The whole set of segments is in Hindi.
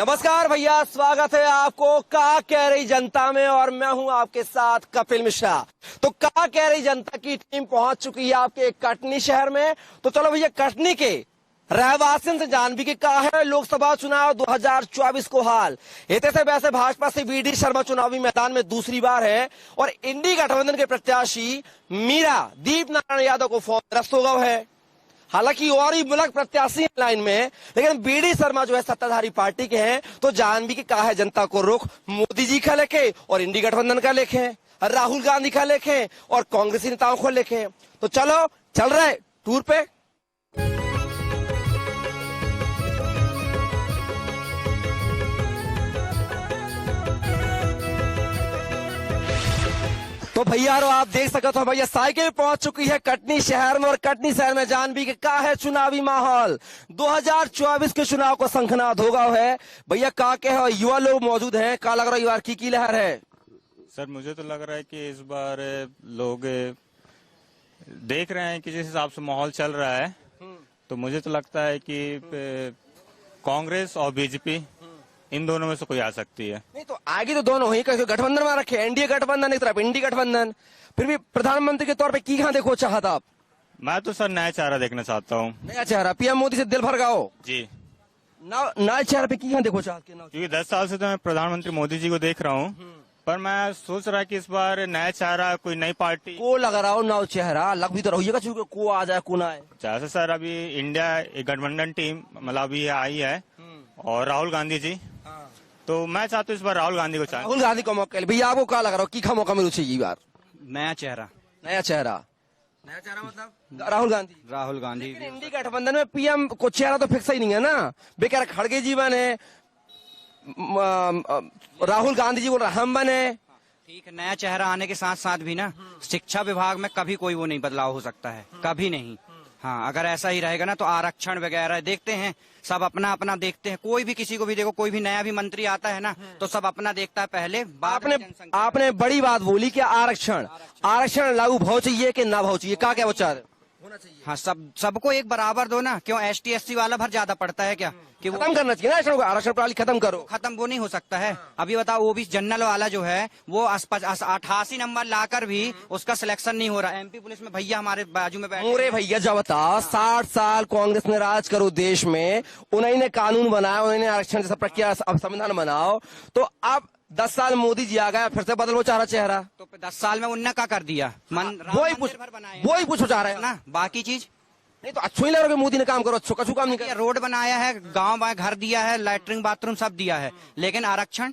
नमस्कार भैया, स्वागत है आपको का कह रही जनता में और मैं हूं आपके साथ कपिल मिश्रा। तो का कह रही जनता की टीम पहुंच चुकी है आपके कटनी शहर में। तो चलो भैया, कटनी के रहवासियों से जान भी कि का है लोकसभा चुनाव 2024 को हाल। इतने से वैसे भाजपा से वीडी शर्मा चुनावी मैदान में दूसरी बार है और इंडी गठबंधन के प्रत्याशी मीरा दीप नारायण यादव को फॉर्म रस्त हो गया है। हालांकि और ही मुल्क प्रत्याशी लाइन में है, लेकिन बीडी शर्मा जो है सत्ताधारी पार्टी के हैं। तो जान भी कि कहा है जनता को रुख मोदी जी का लेके और इंडी गठबंधन का लेके, राहुल गांधी का लेके और कांग्रेसी नेताओं को लेके। तो चलो चल रहे टूर पे। तो भैया आप देख सकते हो भैया, साइकिल पहुंच चुकी है कटनी शहर में और कटनी शहर में जान भी कि का है चुनावी माहौल। 2024 के चुनाव को शंखनाद होगा है भैया। का के है युवा लोग मौजूद हैं, का लग रहा है यार की लहर है? सर मुझे तो लग रहा है कि इस बार लोग देख रहे हैं कि जिस हिसाब से माहौल चल रहा है, तो मुझे तो लगता है कि कांग्रेस और बीजेपी इन दोनों में से कोई आ सकती है। नहीं तो आगे तो दोनों ही गठबंधन में रखे, एनडीए गठबंधन एक तरफ इंडी गठबंधन। फिर भी प्रधानमंत्री के तौर पे की कहाँ देखो चाहता आप? मैं तो सर नया चेहरा देखना चाहता हूँ। नया चेहरा पीएम मोदी से दिल भर गाओ जी। नया चेहरा पे की कहाँ देखो चाहते? क्योंकि 10 साल से तो मैं प्रधानमंत्री मोदी जी को देख रहा हूँ, पर मैं सोच रहा कि इस बार नया चेहरा कोई नई पार्टी को लग रहा हो। नया चेहरा लग भी तो रहिएगा, चूंकि को आ जाए को ना आए। जैसे सर अभी इंडिया एक गठबंधन टीम मतलब अभी आई है और राहुल गांधी जी, तो मैं चाहता हूँ इस बार राहुल गांधी को चाहे। राहुल गांधी को मौका भैया, आपको क्या लग रहा हो की का मौका मिलू चाहिए बार? नया चेहरा। नया चेहरा मतलब राहुल गांधी। राहुल गांधी इंडी गठबंधन में पीएम को चेहरा तो फिक्स ही नहीं है ना। बेकार खड़गे जी बने, राहुल गांधी जी बोल रहे हम बने। ठीक है, नया चेहरा आने के साथ साथ भी ना शिक्षा विभाग में कभी कोई वो नहीं बदलाव हो सकता है, कभी नहीं। हाँ, अगर ऐसा ही रहेगा ना तो आरक्षण वगैरह देखते हैं, सब अपना अपना देखते हैं। कोई भी किसी को भी देखो, कोई भी नया भी मंत्री आता है ना तो सब अपना देखता है पहले, बाद में जनसंख्या। आपने बड़ी बात बोली कि आरक्षण लागू भाव चाहिए कि ना भाव चाहिए, क्या वो चाह रहे होना चाहिए? हाँ, सबको एक बराबर दो ना। क्यों ST SC वाला भर ज्यादा पड़ता है क्या? कि वो खत्म करना चाहिए ना आरक्षण प्रणाली, खत्म करो। खत्म वो नहीं हो सकता है। अभी बताओ OBC जनरल वाला जो है वो 88 नंबर लाकर भी उसका सिलेक्शन नहीं हो रहा। MP पुलिस में भैया हमारे बाजू में बैठे। मोरे भैया जब बता 60 साल कांग्रेस ने राज करो देश में, उन्हीं ने कानून बनाया, उन्हीं ने आरक्षण जैसा प्रक्रिया अब संविधान बनाओ। तो अब 10 साल मोदी जी आ गया, फिर से बदल वो चाह रहा चेहरा। तो 10 साल में उनने क्या कर दिया? वही पूछो चाह रहे हैं ना, बाकी चीज नहीं तो अच्छो ही लग रहा है मोदी ने काम करो, अच्छो कछु काम नहीं किया। रोड बनाया है, गांव घर दिया है, लैट्रिन बाथरूम सब दिया है, लेकिन आरक्षण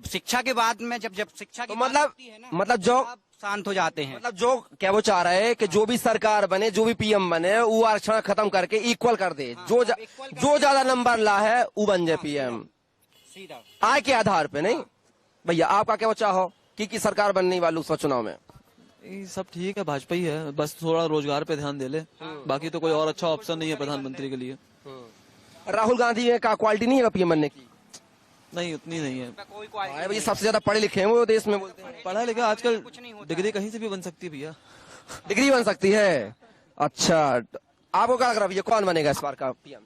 शिक्षा के बाद में जब शिक्षा की मतलब जो शांत हो जाते हैं। मतलब जो क्या वो चाह रहे हैं कि जो भी सरकार बने, जो भी पीएम बने, वो आरक्षण खत्म करके इक्वल कर दे। जो ज्यादा नंबर ला है वो बन जाए पीएम, सीधा आय के आधार पे। नहीं भैया, आपका क्या वो चाहो कि सरकार बनने वाली लोकसभा चुनाव में? सब ठीक है, भाजपा ही है, बस थोड़ा रोजगार पे ध्यान दे ले, बाकी तो कोई और अच्छा ऑप्शन नहीं है प्रधानमंत्री के लिए। राहुल गांधी में का क्वालिटी नहीं है पीएम बनने की? नहीं, उतनी नहीं है। भैया सबसे ज्यादा पढ़े लिखे हैं वो देश में, बोलते हैं। पढ़ा लिखा आजकल डिग्री कहीं से भी बन सकती है भैया। डिग्री बन सकती है? अच्छा, आपको क्या लग रहा है भैया, कौन बनेगा इस बार का पीएम?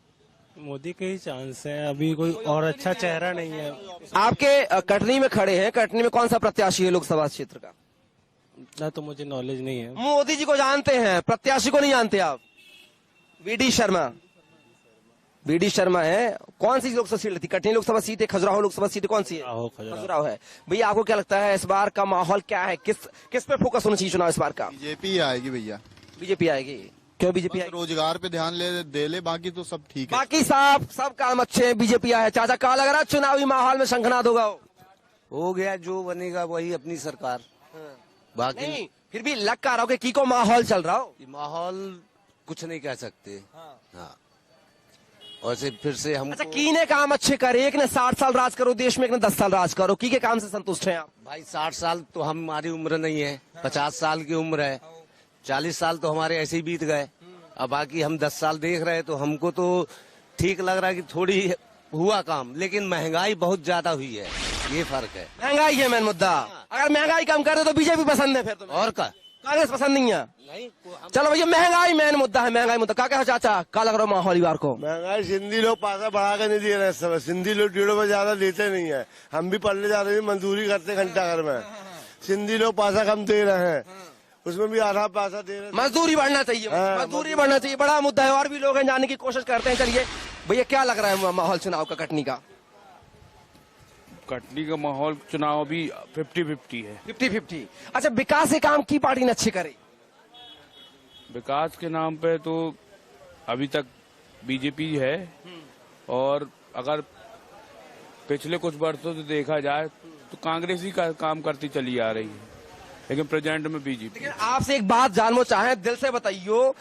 मोदी के ही चांस है, अभी कोई और अच्छा चेहरा नहीं है। आपके कटनी में खड़े हैं, कटनी में कौन सा प्रत्याशी है लोकसभा क्षेत्र का? ना तो मुझे नॉलेज नहीं है। मोदी जी को जानते हैं, प्रत्याशी को नहीं जानते आप? वीडी शर्मा है। कौन सी लोकसभा सीट थी? कटनी लोकसभा सीट है, खजुराहो लोकसभा सीट कौन सी है? खजुराहो है। भैया आपको क्या लगता है इस बार का माहौल क्या है? किस पे फोकस होना चाहिए चुनाव इस बार का? बीजेपी आएगी भैया। बीजेपी आएगी? क्यों बीजेपी आएगी? रोजगार पे ध्यान दे ले, बाकी तो सब ठीक है। बाकी सब काम अच्छे हैं, बीजेपी आए। चाचा क्या लग रहा है चुनावी माहौल में शंखनाद होगा? हो गया, जो बनेगा वही अपनी सरकार। बाकी नहीं, फिर भी लग का रहा हो कि को माहौल चल रहा हो? माहौल कुछ नहीं कह सकते। हाँ, और फिर से हम अच्छा, की ने काम अच्छे करे, एक ने 60 साल राज करो देश में, एक ने 10 साल राज करो, की के काम से संतुष्ट हैं आप? भाई 60 साल तो हमारी उम्र नहीं है, 50 साल की उम्र है, 40 साल तो हमारे ऐसे ही बीत गए। अब बाकी हम 10 साल देख रहे हैं तो हमको तो ठीक लग रहा है कि थोड़ी हुआ काम, लेकिन महंगाई बहुत ज्यादा हुई है, ये फर्क है। महंगाई है मेन मुद्दा। अगर महंगाई कम कर दे तो बीजेपी पसंद है फिर तो। और का कांग्रेस पसंद नहीं है? चलो भैया, महंगाई मेन मुद्दा है, महंगाई मुद्दा क्या कहो चाचा, क्या लग रहा है माहौल बार को? महंगाई सिंधी लोग पैसा बढ़ा कर नहीं दे रहे हैं, सब सिंधी लोग 1.5 ज्यादा देते नहीं है। हम भी पढ़ने जा रहे हैं, मजदूरी करते घंटा घर में, सिंधी लोग पैसा कम दे रहे हैं, उसमें भी आधा पैसा दे रहे हैं। मजदूरी बढ़ना चाहिए, हाँ, मजदूरी बढ़ना चाहिए, बड़ा मुद्दा है। और भी लोग हैं जानने की कोशिश करते हैं। चलिए भैया, क्या लग रहा है माहौल चुनाव का कटनी का? कटनी का माहौल चुनाव अभी 50-50 है। 50-50। अच्छा, विकास के काम की पार्टी ने अच्छे करे? विकास के नाम पे तो अभी तक बीजेपी है, और अगर पिछले कुछ वर्षों से देखा जाए तो कांग्रेस ही का काम करती चली आ रही है, लेकिन प्रेजेंट में बीजेपी। लेकिन आपसे एक बात जानना चाहे, दिल से बताइयो,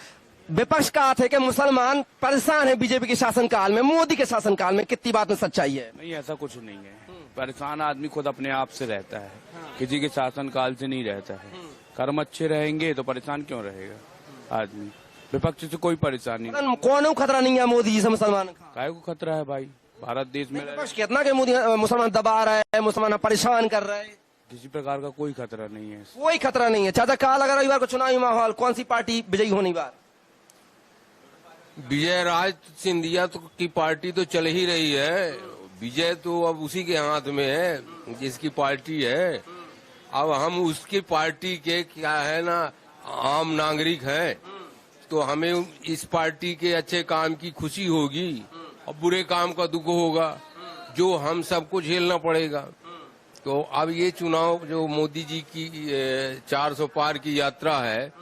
विपक्ष कहा थे कि मुसलमान परेशान है बीजेपी के शासनकाल में, मोदी के शासनकाल में, कितनी बात में सच्चाई है? नहीं, ऐसा कुछ नहीं है। परेशान आदमी खुद अपने आप से रहता है, किसी के शासनकाल से नहीं रहता है। कर्म अच्छे रहेंगे तो परेशान क्यों रहेगा आदमी? विपक्ष से कोई परेशानी नहीं। कौन खतरा नहीं है मोदी जी से मुसलमान? काय को खतरा है भाई, भारत देश में विपक्ष कितना के मोदी मुसलमान दबा रहा है, मुसलमान परेशान कर रहा है? किसी प्रकार का कोई खतरा नहीं है। कोई खतरा नहीं है। चाचा, क्या लग रहा है इस बार को चुनावी माहौल, कौन सी पार्टी विजयी होने बार? विजय राज सिंधिया की पार्टी तो चल ही रही है, विजय तो अब उसी के हाथ में है जिसकी पार्टी है। अब हम उसकी पार्टी के क्या है ना, आम नागरिक हैं, तो हमें इस पार्टी के अच्छे काम की खुशी होगी और बुरे काम का दुख होगा, जो हम सबको झेलना पड़ेगा। तो अब ये चुनाव जो मोदी जी की 400 पार की यात्रा है,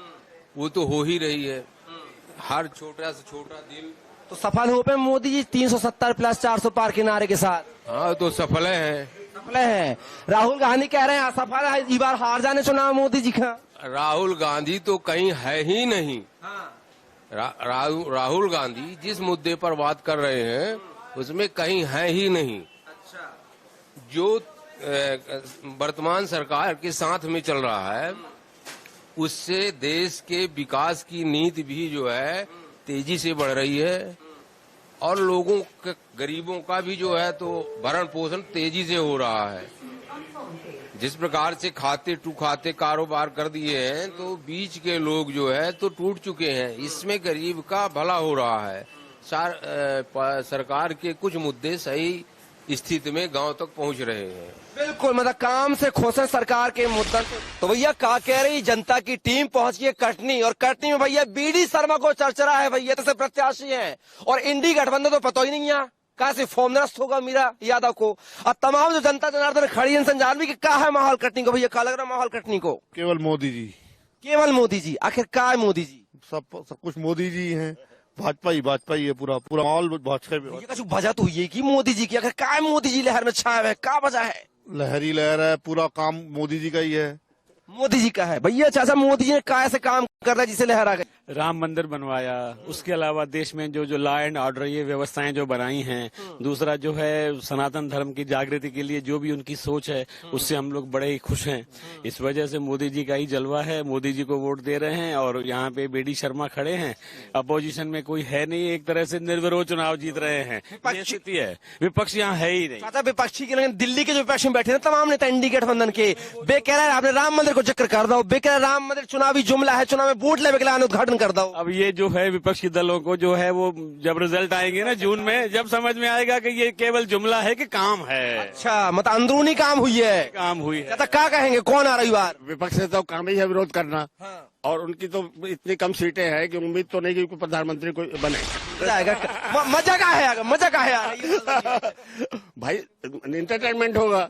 वो तो हो ही रही है। हर छोटा से छोटा दिल तो सफल हो पे मोदी जी 370 प्लस 400 पार के नारे के साथ? हाँ, तो सफल है। सफल है। राहुल गांधी कह रहे हैं असफल है, इस बार हार जाने चुनाव मोदी जी का। राहुल गांधी तो कहीं है ही नहीं। राहुल गांधी जिस मुद्दे पर बात कर रहे हैं उसमें कहीं है ही नहीं। जो वर्तमान सरकार के साथ में चल रहा है, उससे देश के विकास की नीति भी जो है तेजी से बढ़ रही है, और लोगों के, गरीबों का भी जो है तो भरण पोषण तेजी से हो रहा है। जिस प्रकार से खाते टू खाते कारोबार कर दिए हैं, तो बीच के लोग जो है तो टूट चुके हैं। इसमें गरीब का भला हो रहा है। सरकार के कुछ मुद्दे सही स्थिति में गांव तक पहुंच रहे हैं। बिल्कुल, मतलब काम से खुश है सरकार के मुद्दा। तो भैया, क्या कह रही जनता की टीम पहुंच गई कटनी, और कटनी में भैया बीडी शर्मा को चर्चा है। भैया तो प्रत्याशी हैं, और इंडी गठबंधन तो पता ही नहीं है कैसे फॉर्म निरस्त होगा मीरा यादव को। और तमाम जो जनता जनार्दन खड़ी है संजानवी की, क्या है माहौल कटनी को? भैया क्या लग रहा है माहौल कटनी को? केवल मोदी जी, केवल मोदी जी। आखिर क्या है मोदी जी? सब कुछ मोदी जी हैं, भाजपा ही है, पूरा माहौल भाजपा में। कुछ वजह तो ये की मोदी जी की, आखिर क्या है मोदी जी लहर में छाया है, क्या वजह है? लहरी लहर है, पूरा काम मोदी जी का ही है। मोदी जी का है। भैया चाचा, मोदी जी ने क्या ऐसे काम कर रहा है जिसे लहरा गई? राम मंदिर बनवाया, उसके अलावा देश में जो लॉ एंड ऑर्डर ये व्यवस्थाएं जो बनाई हैं, दूसरा जो है सनातन धर्म की जागृति के लिए जो भी उनकी सोच है, उससे हम लोग बड़े ही खुश हैं। इस वजह से मोदी जी का ही जलवा है, मोदी जी को वोट दे रहे हैं। और यहाँ पे बीडी शर्मा खड़े हैं, अपोजिशन में कोई है नहीं, एक तरह से निर्विरोध चुनाव जीत रहे हैं। ये स्थिति है, विपक्ष यहाँ है ही नहीं। चाचा, विपक्षी के, लेकिन दिल्ली के जो विपक्ष में बैठे हैं तमाम नेता इंडी गठबंधन के, बे कह रहा है आपने राम मंदिर को जिक्र कर दो, बे कह रहा है राम मंदिर चुनावी जुमला है, चुनाव में वोट लेने के लिए उद्घाटन कर दो। अब ये जो है विपक्षी दलों को जो है वो जब रिजल्ट आएंगे ना जून में, जब समझ में आएगा कि ये केवल जुमला है कि काम है। अच्छा, मतलब अंदरूनी काम हुई है। काम हुई है। क्या कहेंगे, कौन आ रही बार? विपक्ष से तो काम ही है विरोध करना। और उनकी तो इतनी कम सीटें हैं कि उम्मीद तो नहीं कि प्रधानमंत्री कोई बने। मजा का है, मजा का है भाई, एंटरटेनमेंट होगा।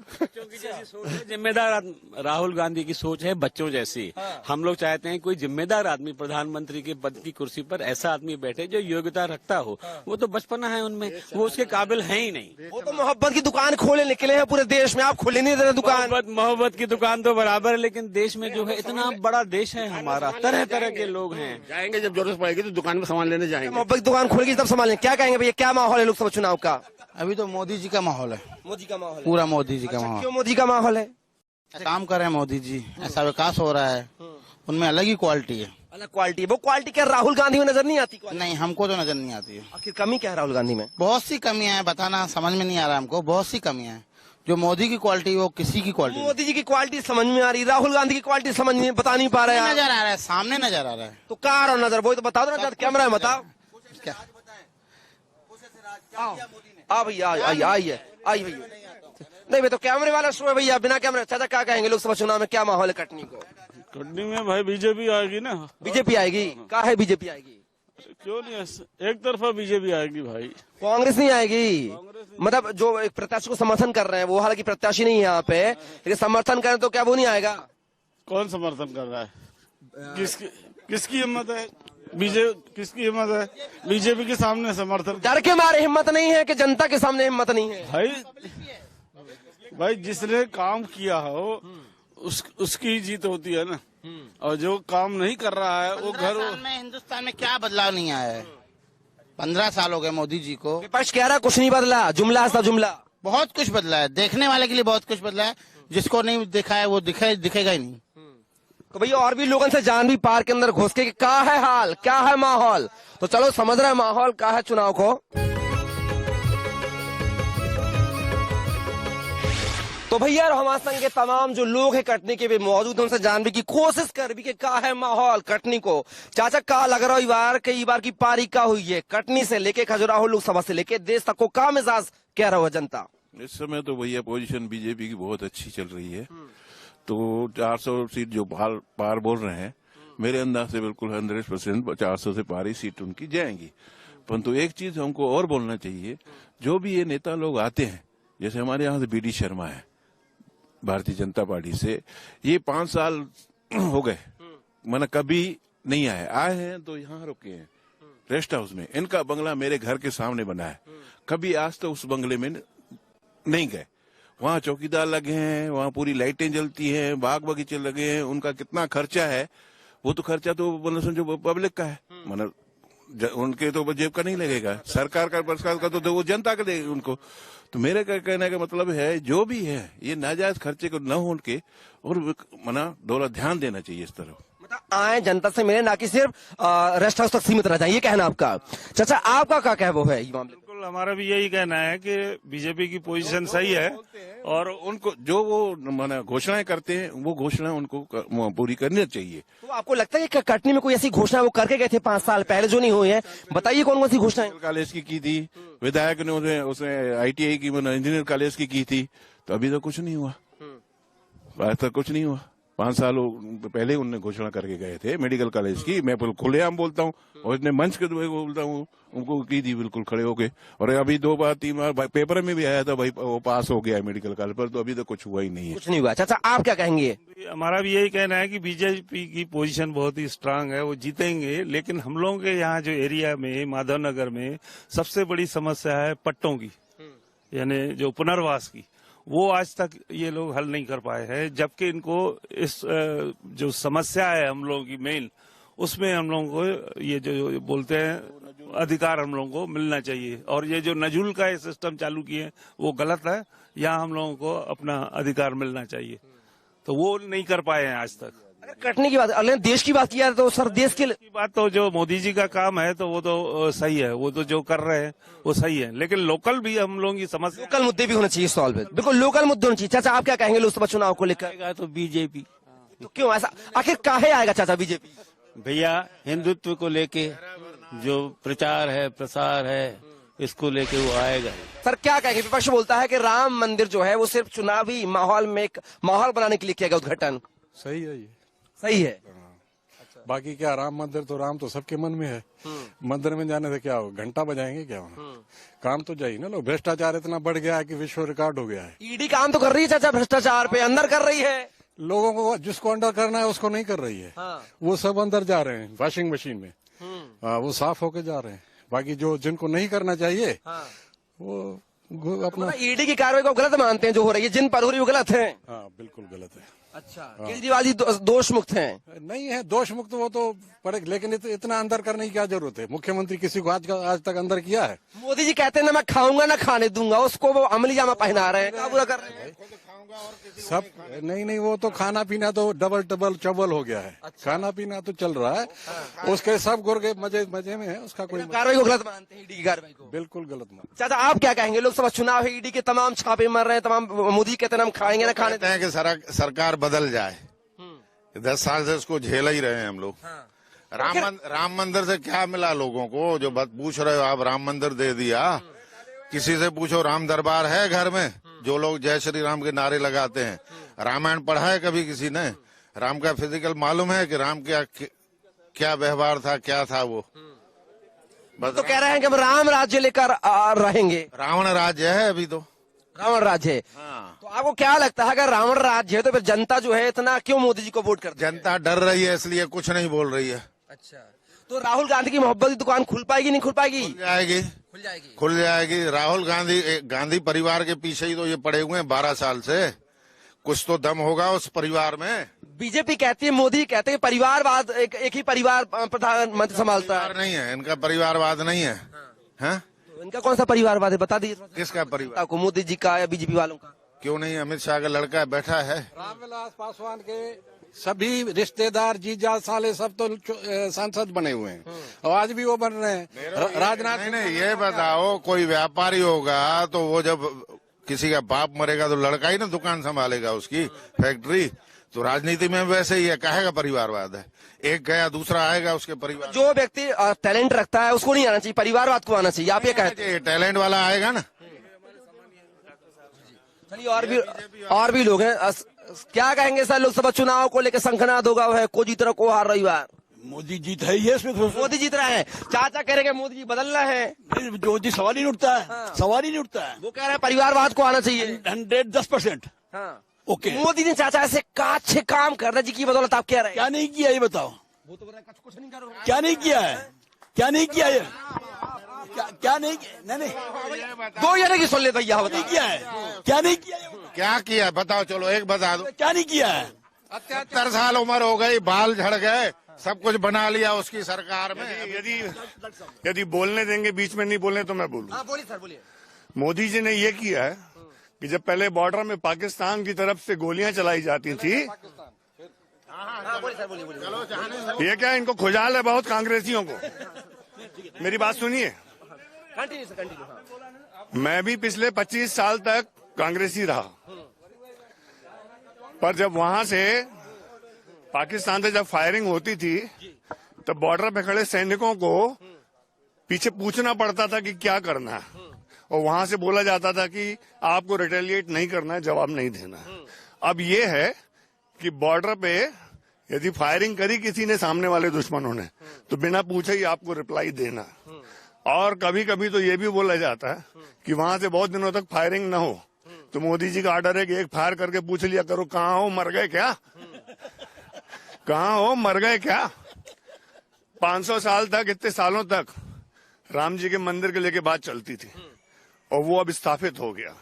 जिम्मेदार राहुल गांधी की सोच है बच्चों जैसी। हम लोग चाहते हैं कोई जिम्मेदार आदमी प्रधानमंत्री के पद की कुर्सी पर ऐसा आदमी बैठे जो योग्यता रखता हो। वो तो बचपना है उनमें, वो उसके काबिल है ही नहीं। वो तो मोहब्बत की दुकान खोले निकले हैं पूरे देश में, आप खोले नहीं दे रहे दुकान। मोहब्बत की दुकान तो बराबर है, लेकिन देश में जो है इतना बड़ा देश है हमारा, तरह तरह के लोग हैं। जाएंगे जब जरूरत पड़ेगी तो दुकान में सामान लेने जाएंगे। मोहब्बत की दुकान खोलेगी तब सामान लेंगे। क्या कहेंगे भैया, क्या माहौल है लोकसभा चुनाव का? अभी तो मोदी जी का माहौल है। मोदी का माहौल है पूरा मोदी जी का माहौल। क्यों मोदी का माहौल है? काम कर रहे हैं मोदी जी, ऐसा विकास हो रहा है, उनमें अलग ही क्वालिटी है। अलग क्वालिटी है। वो क्वालिटी क्या राहुल गांधी में नजर नहीं आती? नहीं, हमको तो नजर नहीं आती है। आखिर कमी क्या है राहुल गांधी में? बहुत सी कमियां हैं, बताना समझ में नहीं आ रहा हमको। बहुत सी कमियां हैं जो मोदी की क्वालिटी वो किसी की क्वालिटी मोदी जी की क्वालिटी समझ में आ रही, राहुल गांधी की क्वालिटी समझ में बता नहीं पा रहे हैं नजर आ रहा है, सामने नजर आ रहा है। तो कहाँ आ रहा नजर, वो तो बता दो ना, कैमरा है बताओ। क्या आ भैया आइए भैया, नहीं भाई तो कैमरे वाला शो है भैया, बिना कैमरे। चाचा क्या कहेंगे, लोकसभा चुनाव में क्या माहौल है कटनी को? कटनी में भाई बीजेपी आएगी ना। बीजेपी आएगी? क्या है बीजेपी आएगी? क्यों नहीं, एक तरफा बीजेपी आएगी भाई, कांग्रेस नहीं आएगी। मतलब जो एक प्रत्याशी को समर्थन कर रहे हैं वो, हालांकि प्रत्याशी नहीं है यहाँ पे, लेकिन समर्थन करें तो क्या वो नहीं आएगा? कौन समर्थन कर रहा है? किसकी हिम्मत है? किसकी हिम्मत है? बीजेपी के सामने समर्थन? डर के मारे हिम्मत नहीं है कि जनता के सामने हिम्मत नहीं है? भाई जिसने काम किया हो उसकी जीत होती है ना, और जो काम नहीं कर रहा है वो घर में हिंदुस्तान में क्या बदलाव नहीं आया है? 15 साल हो गए मोदी जी को। विपक्ष कह रहा है कुछ नहीं बदला, जुमला है सब जुमला। बहुत कुछ बदला है, देखने वाले के लिए बहुत कुछ बदला है, जिसको नहीं दिखा है वो दिखेगा ही नहीं। तो भैया और भी लोगों से जान भी पार के अंदर घुस के कि क्या है हाल, क्या है माहौल, तो चलो समझ रहे हैं माहौल क्या है चुनाव को। तो भैया हमारे संग के तमाम जो लोग हैं कटनी के भी मौजूद, उनसे जानने की कोशिश कर भी कि क्या है माहौल कटनी को। चाचा क्या लग रहा है इस बार की पारी क्या हुई है कटनी से लेके खजुराहो लोकसभा से लेके देश तक को, क्या मिजाज कह रहा है जनता? इस समय तो भैया पोजीशन बीजेपी की बहुत अच्छी चल रही है। तो 400 सीट जो पार बोल रहे हैं, मेरे अंदाज से बिल्कुल 100% 400 से पार ही सीट उनकी जाएंगी। परंतु एक चीज हमको और बोलना चाहिए, जो भी ये नेता लोग आते हैं, जैसे हमारे यहाँ से BD शर्मा है भारतीय जनता पार्टी से, ये 5 साल हो गए, मैंने कभी नहीं आए हैं तो यहाँ रुके हैं रेस्ट हाउस में। इनका बंगला मेरे घर के सामने बना है, कभी आज तो उस बंगले में नहीं गए। वहाँ चौकीदार लगे हैं, वहाँ पूरी लाइटें जलती हैं, बाग बगीचे लगे हैं। उनका कितना खर्चा है, वो तो खर्चा तो मतलब समझो पब्लिक का है, मतलब उनके तो जेब का नहीं लगेगा, सरकार का पुरस्कार का तो वो जनता का देगा उनको। तो मेरे कहने का मतलब है, जो भी है ये नाजायज खर्चे को न हो उनके, और मना थोड़ा ध्यान देना चाहिए इस तरफ। आए जनता से मिले, ना कि सिर्फ रेस्ट हाउस तक सीमित रह जाए, ये कहना आपका। चाचा आपका क्या कहना है ये मामले? बिल्कुल हमारा भी यही कहना है कि बीजेपी की पोजीशन सही है, और उनको जो वो माना घोषणाएं करते हैं वो घोषणा उनको पूरी करनी चाहिए। तो आपको लगता है कि कटनी में कोई ऐसी घोषणा वो करके गए थे 5 साल पहले जो नहीं हुई है? बताइए कौन कौन सी घोषणाएं? कॉलेज की थी, विधायक ने उसने ITI की इंजीनियर कॉलेज की थी, तो अभी तो कुछ नहीं हुआ, आज तक कुछ नहीं हुआ। 5 साल पहले उन्होंने घोषणा करके गए थे मेडिकल कॉलेज की, मैं बिल्कुल खुलेआम बोलता हूँ, और इतने मंच के बोलता हूँ, उनको की थी बिल्कुल खड़े होके। और अभी 2 बार 3 बार पेपर में भी आया था भाई वो पास हो गया मेडिकल कॉलेज पर, तो अभी तो कुछ हुआ ही नहीं है, कुछ नहीं हुआ। चाचा आप क्या कहेंगे? हमारा भी यही कहना है कि बीजेपी की पोजीशन बहुत ही स्ट्रांग है, वो जीतेंगे। लेकिन हम लोगों के यहाँ जो एरिया में माधवनगर में सबसे बड़ी समस्या है पट्टों की, यानी जो पुनर्वास की, वो आज तक ये लोग हल नहीं कर पाए हैं। जबकि इनको इस जो समस्या है हम लोगों की मेन, उसमें हम लोगों को ये जो बोलते हैं अधिकार हम लोगों को मिलना चाहिए। और ये जो नजुल का ये सिस्टम चालू किए वो गलत है, यहाँ हम लोगों को अपना अधिकार मिलना चाहिए, तो वो नहीं कर पाए हैं आज तक। अगर कटनी की बात, अगर देश की बात किया तो सर देश की बात तो जो मोदी जी का काम है तो वो तो सही है, वो तो जो कर रहे हैं वो सही है, लेकिन लोकल भी हम लोगों की समस्या, लोकल मुद्दे भी होने चाहिए सॉल्व। बिल्कुल लोकल मुद्दे होने चाहिए। चाचा आप क्या कहेंगे लोकसभा चुनाव को लेकर? तो बीजेपी। तो क्यों ऐसा, आखिर काहे आएगा चाचा बीजेपी? भैया हिंदुत्व को लेके जो प्रचार है प्रसार है, इसको लेके वो आएगा। सर क्या कहेंगे? विपक्ष बोलता है कि राम मंदिर जो है वो सिर्फ चुनावी माहौल में एक माहौल बनाने के लिए किया गया उद्घाटन। सही है, ये सही है। बाकी क्या, राम मंदिर तो राम तो सबके मन में है, मंदिर में जाने से क्या हो, घंटा बजाएंगे क्या होना, काम तो जाइए ना। लोग भ्रष्टाचार इतना बढ़ गया है कि विश्व रिकॉर्ड हो गया है। ईडी काम तो कर रही है चाचा, भ्रष्टाचार पे अंदर कर रही है, लोगों को जिसको अंदर करना है उसको नहीं कर रही है। वो सब अंदर जा रहे हैं वॉशिंग मशीन में, वो साफ होके जा रहे हैं। बाकी जो जिनको नहीं करना चाहिए वो अपना ईडी की कार्रवाई को गलत मानते हैं जो हो रही है, जिन पर हो रही है वो गलत है। हाँ बिल्कुल गलत है। अच्छा, केजरीवाल जी दोष मुक्त हैं? नहीं है दोष मुक्त, वो तो पड़े, लेकिन इतना अंदर करने की क्या जरूरत है? मुख्यमंत्री किसी को आज तक अंदर किया है? मोदी जी कहते हैं ना मैं खाऊंगा ना खाने दूंगा, उसको वो अमली जामा पहना रहे हैं, क्या बुरा कर रहे हैं? सब नहीं, वो तो खाना पीना तो डबल चबल हो गया है। अच्छा। खाना पीना तो चल रहा है, उसके सब गुर्गे मजे में है, उसका कोई कार्रवाई को गलत मानते हैं, ईडी की कार्रवाई को? बिल्कुल गलत मानते। चाचा आप क्या कहेंगे? लोकसभा चुनाव है, ईडी के तमाम छापे मर रहे हैं, तमाम मोदी कहते हैं हम खाएंगे ना खाने हैं कि सरकार बदल जाए। 10 साल से उसको झेल ही रहे हैं हम लोग। राम मंदिर से क्या मिला लोगों को? जो बात पूछ रहे हो आप, राम मंदिर दे दिया, किसी से पूछो राम दरबार है घर में? जो लोग जय श्री राम के नारे लगाते हैं, रामायण पढ़ा है कभी किसी ने? राम का फिजिकल मालूम है कि राम क्या व्यवहार था, क्या था वो? तो कह रहे हैं कि हम राम राज्य लेकर रहेंगे। रावण राज्य है अभी तो, रावण राज्य है। तो आपको क्या लगता है अगर रावण राज्य है तो फिर जनता जो है इतना क्यों मोदी जी को वोट करती है? जनता डर रही है इसलिए कुछ नहीं बोल रही है। अच्छा, तो राहुल गांधी की मोहब्बत की दुकान खुल पाएगी नहीं खुल पाएगी? खुल जाएगी। राहुल गांधी परिवार के पीछे ही तो ये पड़े हुए हैं 12 साल से। कुछ तो दम होगा उस परिवार में। बीजेपी कहती है, मोदी कहते हैं परिवारवाद, एक ही परिवार प्रधानमंत्री संभालता है। नहीं है, इनका परिवारवाद नहीं है। हाँ? तो इनका कौन सा परिवारवाद है बता दीजिए। किसका परिवार? को मोदी जी का या बीजेपी वालों का? क्यों नहीं, अमित शाह का लड़का बैठा है। रामविलास पासवान के सभी रिश्तेदार जीजा साले सब तो सांसद बने हुए हैं, और आज भी वो बन रहे हैं। राजनाथ नहीं, ये बताओ कोई व्यापारी होगा तो वो जब किसी का बाप मरेगा तो लड़का ही ना दुकान संभालेगा उसकी, फैक्ट्री। तो राजनीति में वैसे ही है, कहेगा परिवारवाद है। एक गया दूसरा आएगा उसके परिवार। जो व्यक्ति टैलेंट रखता है उसको नहीं आना चाहिए, परिवारवाद को आना चाहिए, आप ये कहते हैं? टैलेंट वाला आएगा ना। चलिए, और भी लोग हैं, क्या कहेंगे सर? लोकसभा चुनाव को लेकर शंखनाद होगा, है को जीत रहा को हार रविवार? मोदी जीत है ही है इसमें। मोदी जीत रहे हैं। चाचा कह रहे हैं मोदी जी बदल रहे हैं। मोदी सवाल ही नहीं उठता है। हाँ। सवाल ही नहीं उठता है। वो कह रहे हैं परिवारवाद को आना चाहिए। 110%। हाँ। ओके। मोदी जी चाचा ऐसे अच्छे काम कर रहे जी की बदौलत आप कह रहे हैं? क्या नहीं किया ये बताओ? वो तो कुछ नहीं करो। क्या नहीं किया है? क्या नहीं किया ये? क्या नहीं? नहीं 2 जने की सुन ले भैया, नहीं किया है। क्या नहीं किया? क्या किया बताओ? चलो एक बता दो। क्या नहीं किया है? 78 साल उम्र हो गई, बाल झड़ गए, सब कुछ बना लिया उसकी सरकार में। यदि बोलने देंगे, बीच में नहीं बोलने तो मैं बोलूं। हाँ, बोलिए सर, बोलिए। मोदी जी ने ये किया है कि जब पहले बॉर्डर में पाकिस्तान की तरफ से गोलियां चलाई जाती थी, ये क्या इनको खुजाल है बहुत कांग्रेसियों को। मेरी बात सुनिए, मैं भी पिछले 25 साल तक कांग्रेसी रहा, पर जब वहां से पाकिस्तान से जब फायरिंग होती थी तब बॉर्डर पे खड़े सैनिकों को पीछे पूछना पड़ता था कि क्या करना है, और वहां से बोला जाता था कि आपको रिटेलिएट नहीं करना है, जवाब नहीं देना है। अब ये है कि बॉर्डर पे यदि फायरिंग करी किसी ने, सामने वाले दुश्मनों ने, तो बिना पूछे ही आपको रिप्लाई देना। और कभी कभी तो ये भी बोला जाता है कि वहां से बहुत दिनों तक फायरिंग न हो तो मोदी जी का ऑर्डर है कि एक फायर करके पूछ लिया करो, कहाँ हो, मर गए क्या? कहाँ हो, मर गए क्या? 500 साल तक, इतने सालों तक राम जी के मंदिर के लेके बात चलती थी, और वो अब स्थापित हो गया।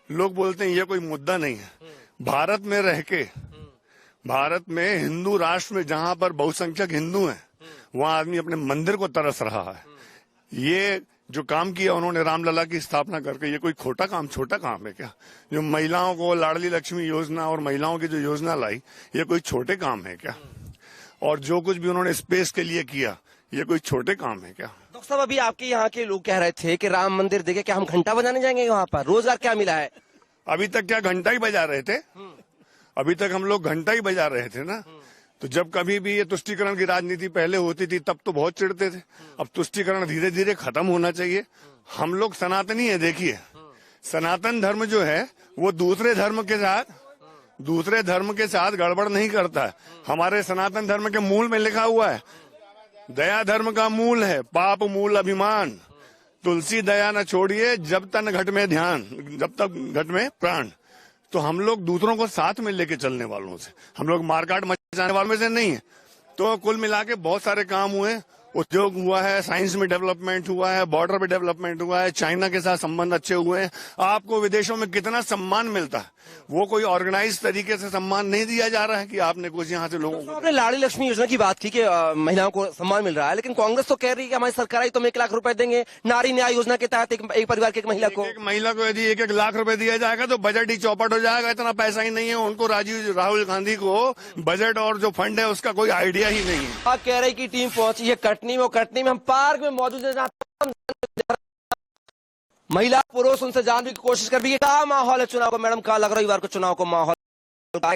लोग बोलते हैं ये कोई मुद्दा नहीं है। भारत में रह के, भारत में हिंदू राष्ट्र में जहां पर बहुसंख्यक हिंदू हैं, वहां आदमी अपने मंदिर को तरस रहा है। ये जो काम किया उन्होंने रामलला की स्थापना करके, ये कोई छोटा काम है क्या? जो महिलाओं को लाडली लक्ष्मी योजना और महिलाओं की जो योजना लाई, ये कोई छोटे काम है क्या? और जो कुछ भी उन्होंने स्पेस के लिए किया, ये कोई छोटे काम है क्या? डॉक्टर साहब, अभी आपके यहाँ के लोग कह रहे थे कि राम मंदिर देखे क्या हम घंटा बजाने जाएंगे वहाँ पर? रोजगार क्या मिला है? अभी तक क्या घंटा ही बजा रहे थे? अभी तक हम लोग घंटा ही बजा रहे थे ना। तो जब कभी भी ये तुष्टीकरण की राजनीति पहले होती थी तब तो बहुत चिढ़ते थे। अब तुष्टीकरण धीरे धीरे खत्म होना चाहिए। हम लोग सनातनी है। देखिए, सनातन धर्म जो है वो दूसरे धर्म के साथ गड़बड़ नहीं करता है। हमारे सनातन धर्म के मूल में लिखा हुआ है, दया धर्म का मूल है, पाप मूल अभिमान, तुलसी दया न छोड़िए, जब तन घट में ध्यान, जब तक घट में प्राण। तो हम लोग दूसरों को साथ में लेके चलने वालों से, हम लोग मारकाट मचाने वालों में से नहीं है। तो कुल मिला के बहुत सारे काम हुए, उद्योग हुआ है, साइंस में डेवलपमेंट हुआ है, बॉर्डर पे डेवलपमेंट हुआ है, चाइना के साथ संबंध अच्छे हुए हैं। आपको विदेशों में कितना सम्मान मिलता है, वो कोई ऑर्गेनाइज तरीके से सम्मान नहीं दिया जा रहा है कि आपने कुछ यहाँ से लोगों को। आपने लाड़ी लक्ष्मी योजना की बात की कि महिलाओं को सम्मान मिल रहा है, लेकिन कांग्रेस तो कह रही है कि हमारी सरकार आई तो हम 1 लाख रुपए देंगे नारी न्याय योजना के तहत एक परिवार की एक महिला को। एक महिला को यदि 1-1 लाख रुपए दिया जाएगा तो बजट ही चौपट हो जाएगा। इतना पैसा ही नहीं है उनको। राहुल गांधी को बजट और जो फंड है उसका कोई आइडिया ही नहीं है। आप कह रहे की टीम पहुंची है कटनी में, कटनी में हम पार्क में मौजूद है, महिला पुरुष उनसे जानने की कोशिश कर रही है। क्या माहौल है चुनाव को मैडम? क्या लग रहा है को चुनाव को माहौल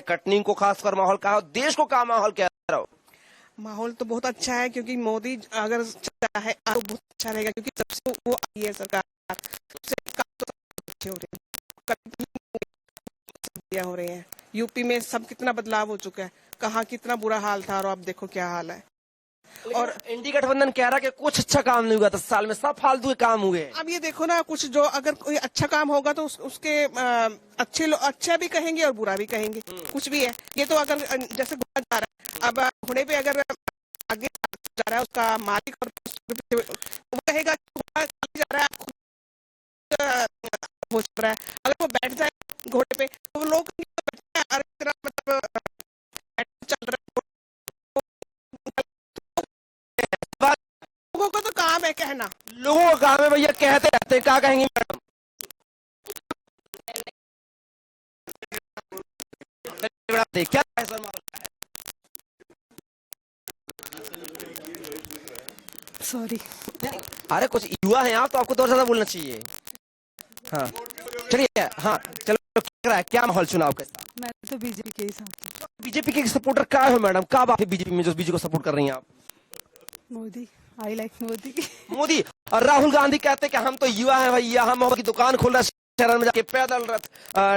कटनी को खासकर माहौल का हो, देश को क्या माहौल कह रहा हो? माहौल तो बहुत अच्छा है क्योंकि मोदी अगर चाहे तो बहुत अच्छा रहेगा, क्योंकि सबसे वो आई है सरकार, सबसे काम तो अच्छे हो रहे हैं। यूपी में सब कितना बदलाव हो चुका है, कहाँ कितना बुरा हाल था और अब देखो क्या हाल है। और एनडीए गठबंधन कह रहा है कि कुछ अच्छा काम नहीं हुआ 10 साल में, सब फालतू के काम हुए। अब ये देखो ना, कुछ जो अगर कोई अच्छा काम होगा तो उसके अच्छे लोग अच्छा भी कहेंगे और बुरा भी कहेंगे। कुछ भी है ये तो, अगर जैसे घोड़ा जा रहा है, अब घोड़े पे अगर आगे जा रहा है उसका मालिक और वो कहेगा घोड़ा जा रहा है, वो चल रहा है। अगर वो बैठ जाए घोड़े पे तो लोग मतलब चल रहा है। लोगों का तो काम है कहना, लोगों का काम है भैया, कहते रहते हैं। क्या कहेंगे मैडम? क्या है सर माहौल? सॉरी, अरे कुछ युवा है आप तो आपको तो और ज्यादा बोलना चाहिए। हाँ चलिए, हाँ चलो, क्या माहौल चुनाव का? मैं तो बीजेपी के ही साथ। बीजेपी के सपोर्टर क्या है मैडम? क्या बात है बीजेपी में जो बीजेपी को सपोर्ट कर रही हैं आप? Modi, I like Modi. मोदी और राहुल गांधी कहते हैं कि हम तो युवा हैं भैया, हम मोदी की दुकान खोल रहे, शहर में जाके पैदल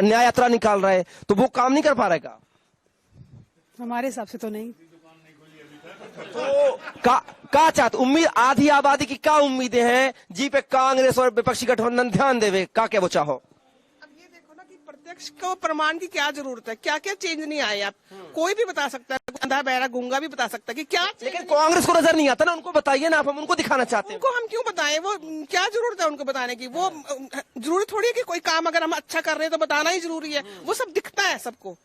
न्याय यात्रा निकाल रहे, तो वो काम नहीं कर पा रहेगा? हमारे हिसाब से तो नहीं। तो क्या चाहते? उम्मीद आधी आबादी की क्या उम्मीदें हैं जी पे कांग्रेस और विपक्षी गठबंधन ध्यान देवे? क्या वो चाहो? प्रत्यक्ष को प्रमाण की क्या जरूरत है? क्या क्या चेंज नहीं आए? आप कोई भी बता सकता है, अंधा बहरा गूंगा भी बता सकता है कि क्या। लेकिन कांग्रेस को नजर नहीं आता ना, उनको बताइए ना आप, हम उनको दिखाना चाहते हैं। उनको हम क्यों बताएं? वो क्या जरूरत है उनको बताने की? वो जरूरी थोड़ी है कि कोई काम अगर हम अच्छा कर रहे हैं तो बताना ही जरूरी है। वो सब दिखता है, सबको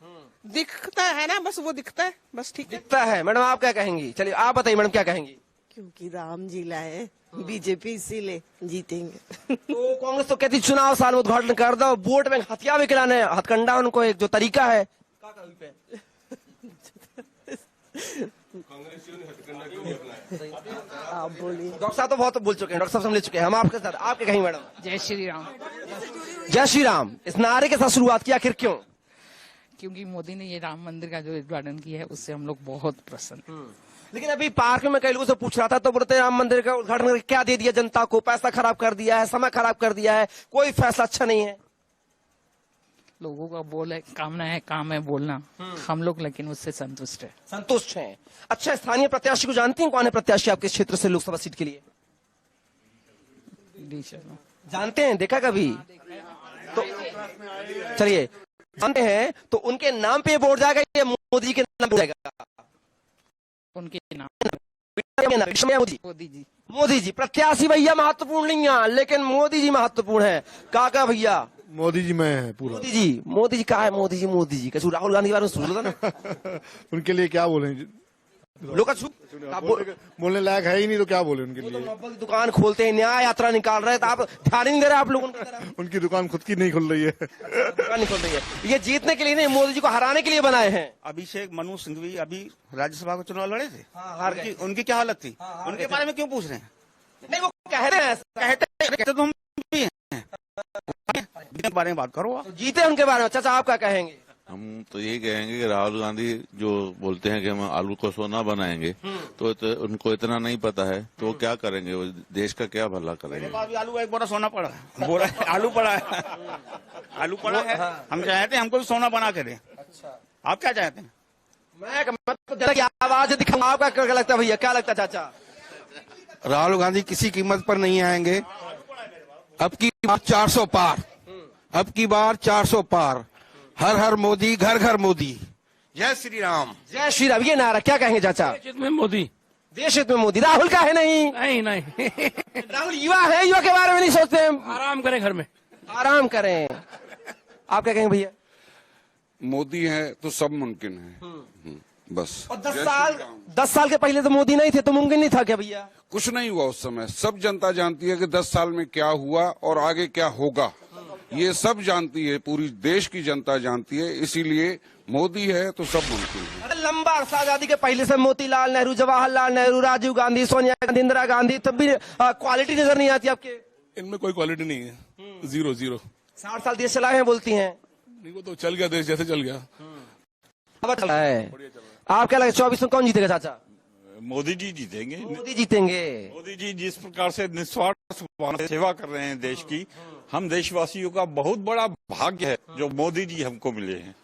दिखता है ना, बस वो दिखता है, बस ठीक है, दिखता है। मैडम आप क्या कहेंगी? चलिए आप बताइए मैडम, क्या कहेंगी? क्योंकि राम जी लाए बीजेपी इसीलिए जीतेंगे। तो कांग्रेस तो कहती चुनाव साल में उद्घाटन कर दो, वोट बैंक हथियार भी खिलाने, हथकंडा उनको एक जो तरीका है। आप बोलिए। डॉक्टर साहब तो बहुत बोल चुके हैं, डॉक्टर साहब समझ चुके हैं। हम आपके साथ, आपके कहेंगे मैडम? जय श्री राम। जय श्री राम इस नारे के साथ शुरुआत की, आखिर क्यों? क्योंकि मोदी ने ये राम मंदिर का जो उद्घाटन किया है उससे हम लोग बहुत प्रसन्न। लेकिन अभी पार्क में कई लोगों से पूछ रहा था तो बोलते राम मंदिर का उद्घाटन करके क्या दे दिया जनता को? पैसा खराब कर दिया है, समय खराब कर दिया है, कोई फैसला अच्छा नहीं है। लोगों का बोल है, कामना है, काम है बोलना, हम लोग लेकिन उससे संतुष्ट है। संतुष्ट हैं। अच्छा, स्थानीय प्रत्याशी को जानती हैं? कौन है प्रत्याशी आपके क्षेत्र से लोकसभा सीट के लिए? डी शर्मा। जानते हैं? देखा कभी? तो चलिए, जानते हैं तो उनके नाम पे वोट जाएगा या मोदी के नाम पे जाएगा? उनके नाम मोदी जी। मोदी जी प्रत्याशी भैया महत्वपूर्ण नहीं है, लेकिन मोदी जी महत्वपूर्ण है। काका भैया मोदी जी में है पूरा। मोदी जी कहा है? मोदी जी कैसे? राहुल गांधी के बारे में सुन रहा ना। उनके लिए क्या बोले? लोग बोलने लायक है ही नहीं तो क्या बोले उनके लिए? तो दुकान खोलते हैं, न्याय यात्रा निकाल रहे हैं, तो आप ध्यान ही नहीं दे रहे आप लोग उनकी तरफ। उनकी दुकान खुद की नहीं खुल रही है। दुकान नहीं खुल रही है। ये जीतने के लिए नहीं, मोदी जी को हराने के लिए बनाए हैं। अभिषेक मनु सिंघवी अभी राज्यसभा का चुनाव लड़े थे, हार गए। उनकी क्या हालत थी? उनके बारे में क्यों पूछ रहे हैं? नहीं, वो कह रहे हैं, कहते तो हम भी हैं। के बारे में बात करो। जीते उनके बारे में। चाचा आप क्या कहेंगे? हम तो यही कहेंगे कि राहुल गांधी जो बोलते हैं कि हम आलू को सोना बनाएंगे, तो उनको इतना नहीं पता है, तो वो क्या करेंगे? वो देश का क्या भला करेंगे? आलू का एक बोरा सोना पड़ा है, बोरा आलू पड़ा है, आलू पड़ा है। हम चाहते हैं हमको भी सोना बना के दें। आप क्या चाहते हैं? मैं आवाज दिखाऊंगा। आपका क्या लगता है भैया? क्या लगता है चाचा? राहुल गांधी किसी कीमत पर नहीं आएंगे। अब की बार 400 पार, अब की बार 400 पार। हर हर मोदी, घर घर मोदी। जय श्री राम। जय श्री राम। ये नारा क्या कहेंगे चाचा? में मोदी देश हित में मोदी, राहुल का है नहीं? नहीं राहुल युवा है, युवा के बारे में नहीं सोचते हैं? आराम करें घर में, आराम करें। आप क्या कहेंगे भैया? मोदी है तो सब मुमकिन है, बस। और 10 साल के पहले तो मोदी नहीं थे तो मुमकिन नहीं था क्या भैया? कुछ नहीं हुआ उस समय। सब जनता जानती है कि 10 साल में क्या हुआ और आगे क्या होगा, ये सब जानती है, पूरी देश की जनता जानती है। इसीलिए मोदी है तो सब मुमकिन है। लंबा अरसा आजादी के पहले से मोतीलाल नेहरू, जवाहरलाल नेहरू, राजीव गांधी, सोनिया गांधी, इंदिरा गांधी, तब भी क्वालिटी नजर नहीं आती आपके? इनमें कोई क्वालिटी नहीं है, 0 0। 60 साल देश चलाए हैं बोलती हैं। वो तो चल गया, देश जैसे चल गया। चल रहा है। आप क्या लगे 24 में कौन जीतेगा चाचा? मोदी जी जीतेंगे। मोदी जीतेंगे। मोदी जी जिस प्रकार से निस्वार्थ सेवा कर रहे हैं देश की, हम देशवासियों का बहुत बड़ा भाग्य है जो मोदी जी हमको मिले हैं,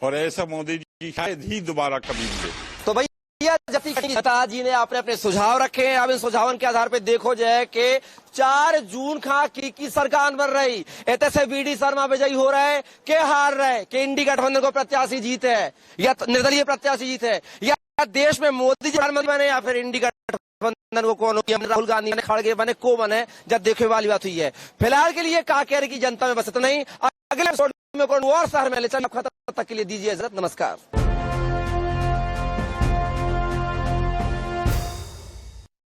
और ऐसा मोदी जी शायद ही दोबारा कभी मिले। तो भैया जनता जी ने अपने सुझाव रखे हैं। अब इन सुझावों के आधार पे देखो जाए कि 4 जून का की सरकार बन रही, ऐसे से वीडी शर्मा विजयी हो रहे के हार रहे, के इंडी गठबंधन को प्रत्याशी जीत है या निर्दलीय प्रत्याशी जीत है, या देश में मोदी जी प्रधानमंत्री बने या फिर इंडी गठबंधन को कौन हो, राहुल गांधी बने, खड़गे बने, को बने, जब देखने वाली बात हुई है। फिलहाल के लिए कांकेर की जनता में बस इतना ही। अगले एपिसोड में कौन और शहर में ले चल, तब तक के लिए दीजिए इजाजत, नमस्कार।